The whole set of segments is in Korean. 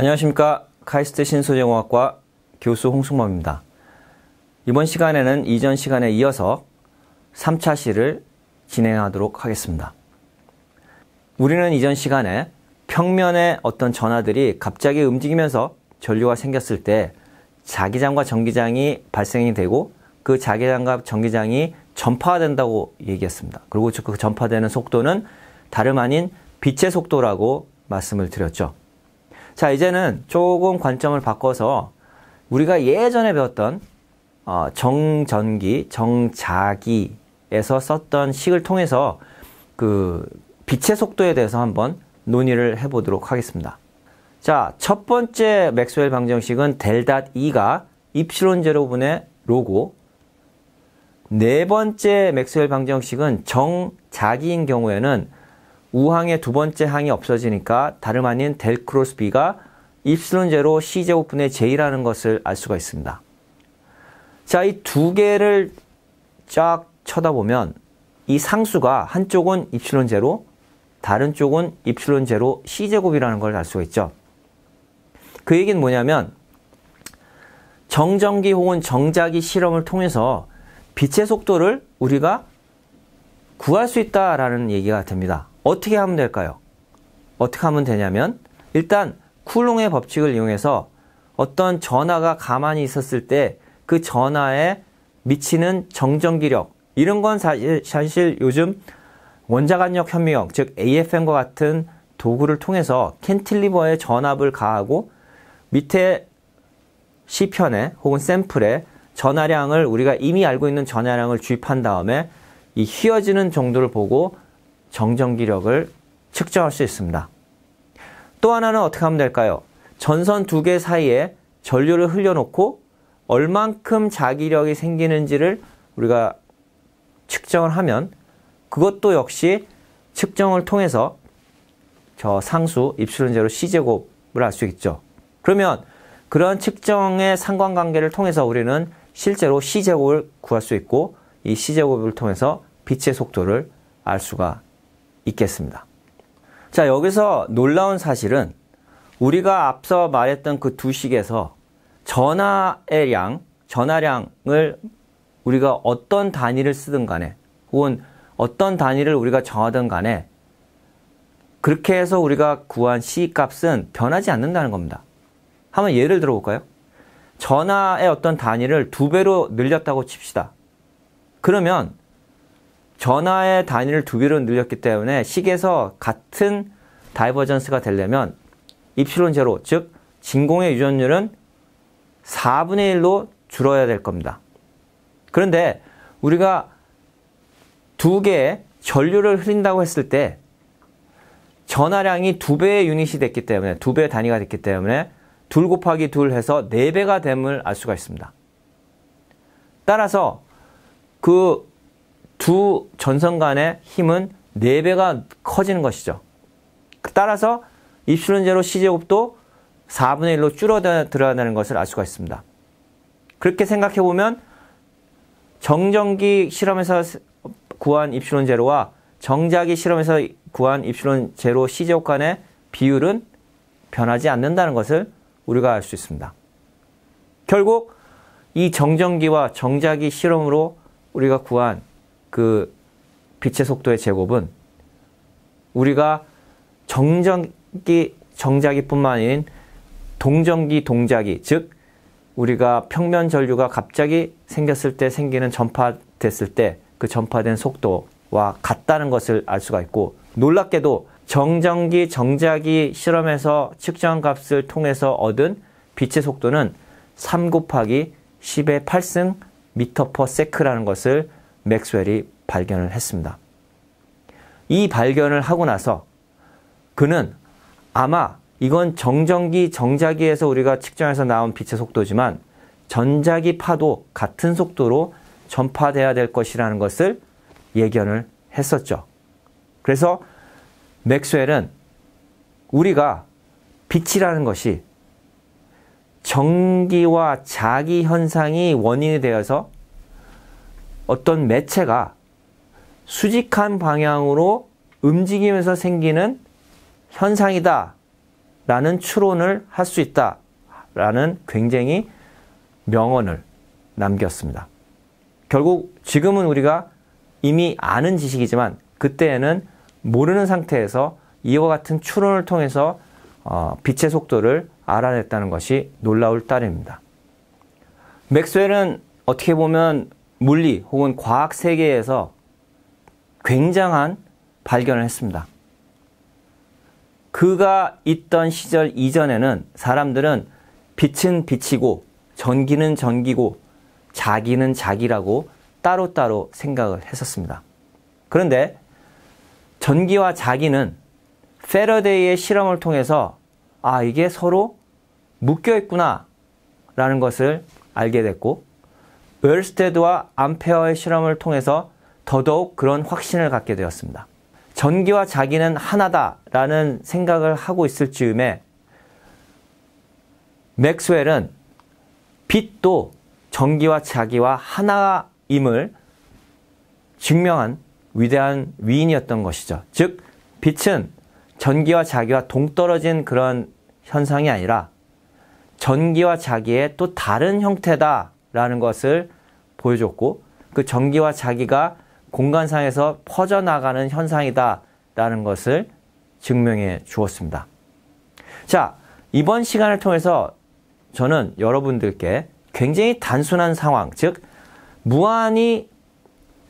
안녕하십니까. 카이스트 신소재공학과 교수 홍승범입니다. 이번 시간에는 이전 시간에 이어서 3차 시를 진행하도록 하겠습니다. 우리는 이전 시간에 평면의 어떤 전하들이 갑자기 움직이면서 전류가 생겼을 때 자기장과 전기장이 발생이 되고 그 자기장과 전기장이 전파된다고 얘기했습니다. 그리고 그 전파되는 속도는 다름 아닌 빛의 속도라고 말씀을 드렸죠. 자, 이제는 조금 관점을 바꿔서 우리가 예전에 배웠던 정전기, 정자기에서 썼던 식을 통해서 그 빛의 속도에 대해서 한번 논의를 해보도록 하겠습니다. 자, 첫 번째 맥스웰 방정식은 델.E가 입실론 제로분의 로고, 네 번째 맥스웰 방정식은 정자기인 경우에는 우항의 두 번째 항이 없어지니까 다름 아닌 델 크로스 B가 입실론 제로 C제곱분의 J라는 것을 알 수가 있습니다. 자, 이 두 개를 쫙 쳐다보면 이 상수가 한쪽은 입실론 제로, 다른 쪽은 입실론 제로 C제곱이라는 걸 알 수가 있죠. 그 얘기는 뭐냐면 정전기 혹은 정자기 실험을 통해서 빛의 속도를 우리가 구할 수 있다라는 얘기가 됩니다. 어떻게 하면 될까요? 어떻게 하면 되냐면 일단 쿨롱의 법칙을 이용해서 어떤 전하가 가만히 있었을 때 그 전하에 미치는 정전기력, 이런 건 사실 요즘 원자간역 현미경, 즉 AFM과 같은 도구를 통해서 캔틸리버에 전압을 가하고 밑에 시편에 혹은 샘플에 전하량을, 우리가 이미 알고 있는 전하량을 주입한 다음에 이 휘어지는 정도를 보고 정전기력을 측정할 수 있습니다. 또 하나는 어떻게 하면 될까요? 전선 두 개 사이에 전류를 흘려놓고 얼만큼 자기력이 생기는지를 우리가 측정을 하면 그것도 역시 측정을 통해서 저 상수 입실론 제로 C제곱을 알 수 있죠. 그러면 그런 측정의 상관관계를 통해서 우리는 실제로 C제곱을 구할 수 있고 이 C제곱을 통해서 빛의 속도를 알 수가 있겠습니다. 자, 여기서 놀라운 사실은 우리가 앞서 말했던 그 두 식에서 전하의 량, 전하량을 우리가 어떤 단위를 쓰든 간에 혹은 어떤 단위를 우리가 정하든 간에 그렇게 해서 우리가 구한 C 값은 변하지 않는다는 겁니다. 한번 예를 들어 볼까요? 전하의 어떤 단위를 2배로 늘렸다고 칩시다. 그러면 전하의 단위를 2배로 늘렸기 때문에 식에서 같은 다이버전스가 되려면 입실론 제로, 즉 진공의 유전율은 4분의 1로 줄어야 될 겁니다. 그런데 우리가 두 개의 전류를 흐린다고 했을 때 전하량이 2배의 유닛이 됐기 때문에, 2배의 단위가 됐기 때문에 2 곱하기 2 해서 4배가 됨을 알 수가 있습니다. 따라서 그 두 전선 간의 힘은 4배가 커지는 것이죠. 따라서 입실론 제로 C제곱도 4분의 1로 줄어들어가는 것을 알 수가 있습니다. 그렇게 생각해보면 정전기 실험에서 구한 입실론 제로와 정자기 실험에서 구한 입실론 제로 C제곱 간의 비율은 변하지 않는다는 것을 우리가 알 수 있습니다. 결국 이 정전기와 정자기 실험으로 우리가 구한 그 빛의 속도의 제곱은 우리가 정전기, 정자기뿐만 아닌 동전기, 동자기, 즉 우리가 평면 전류가 갑자기 생겼을 때 생기는 전파됐을 때 그 전파된 속도와 같다는 것을 알 수가 있고, 놀랍게도 정전기, 정자기 실험에서 측정한 값을 통해서 얻은 빛의 속도는 3 곱하기 10의 8승 미터 퍼 세크라는 것을 맥스웰이 발견을 했습니다. 이 발견을 하고 나서 그는 아마 이건 정전기, 정자기에서 우리가 측정해서 나온 빛의 속도지만 전자기 파도 같은 속도로 전파돼야 될 것이라는 것을 예견을 했었죠. 그래서 맥스웰은 우리가 빛이라는 것이 전기와 자기 현상이 원인이 되어서 어떤 매체가 수직한 방향으로 움직이면서 생기는 현상이다 라는 추론을 할 수 있다라는 굉장히 명언을 남겼습니다. 결국 지금은 우리가 이미 아는 지식이지만 그때에는 모르는 상태에서 이와 같은 추론을 통해서 빛의 속도를 알아냈다는 것이 놀라울 따름입니다. 맥스웰은 어떻게 보면 물리 혹은 과학 세계에서 굉장한 발견을 했습니다. 그가 있던 시절 이전에는 사람들은 빛은 빛이고 전기는 전기고 자기는 자기라고 따로따로 생각을 했었습니다. 그런데 전기와 자기는 패러데이의 실험을 통해서 이게 서로 묶여 있구나 라는 것을 알게 됐고, 웨르스테드와 암페어의 실험을 통해서 더더욱 그런 확신을 갖게 되었습니다. 전기와 자기는 하나다라는 생각을 하고 있을 즈음에 맥스웰은 빛도 전기와 자기와 하나임을 증명한 위대한 위인이었던 것이죠. 즉, 빛은 전기와 자기와 동떨어진 그런 현상이 아니라 전기와 자기의 또 다른 형태다라는 것을 보여줬고, 그 전기와 자기가 공간상에서 퍼져나가는 현상이다라는 것을 증명해 주었습니다. 자, 이번 시간을 통해서 저는 여러분들께 굉장히 단순한 상황, 즉 무한히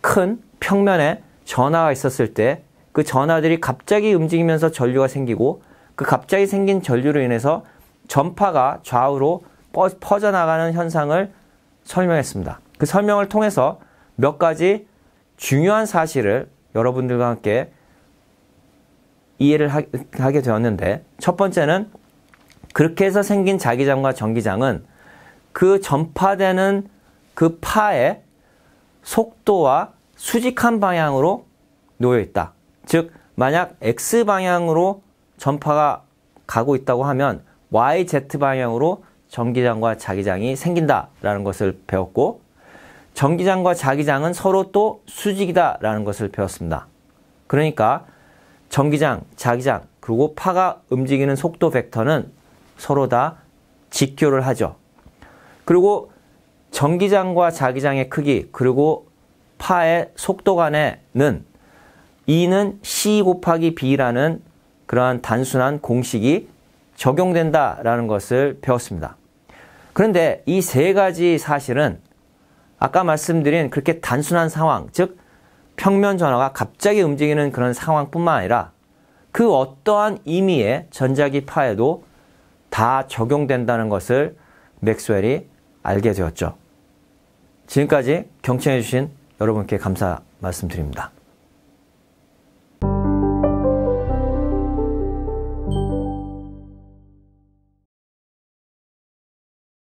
큰 평면에 전하가 있었을 때 그 전하들이 갑자기 움직이면서 전류가 생기고, 그 갑자기 생긴 전류로 인해서 전파가 좌우로 퍼져나가는 현상을 설명했습니다. 그 설명을 통해서 몇 가지 중요한 사실을 여러분들과 함께 이해를 하게 되었는데, 첫 번째는 그렇게 해서 생긴 자기장과 전기장은 그 전파되는 그 파의 속도와 수직한 방향으로 놓여 있다. 즉, 만약 X방향으로 전파가 가고 있다고 하면 YZ 방향으로 전기장과 자기장이 생긴다라는 것을 배웠고, 전기장과 자기장은 서로 또 수직이다라는 것을 배웠습니다. 그러니까 전기장, 자기장, 그리고 파가 움직이는 속도 벡터는 서로 다 직교를 하죠. 그리고 전기장과 자기장의 크기, 그리고 파의 속도 간에는 E는 C 곱하기 B라는 그러한 단순한 공식이 적용된다라는 것을 배웠습니다. 그런데 이 세 가지 사실은 아까 말씀드린 그렇게 단순한 상황, 즉 평면 전하가 갑자기 움직이는 그런 상황뿐만 아니라 그 어떠한 의미의 전자기 파에도 다 적용된다는 것을 맥스웰이 알게 되었죠. 지금까지 경청해 주신 여러분께 감사 말씀드립니다.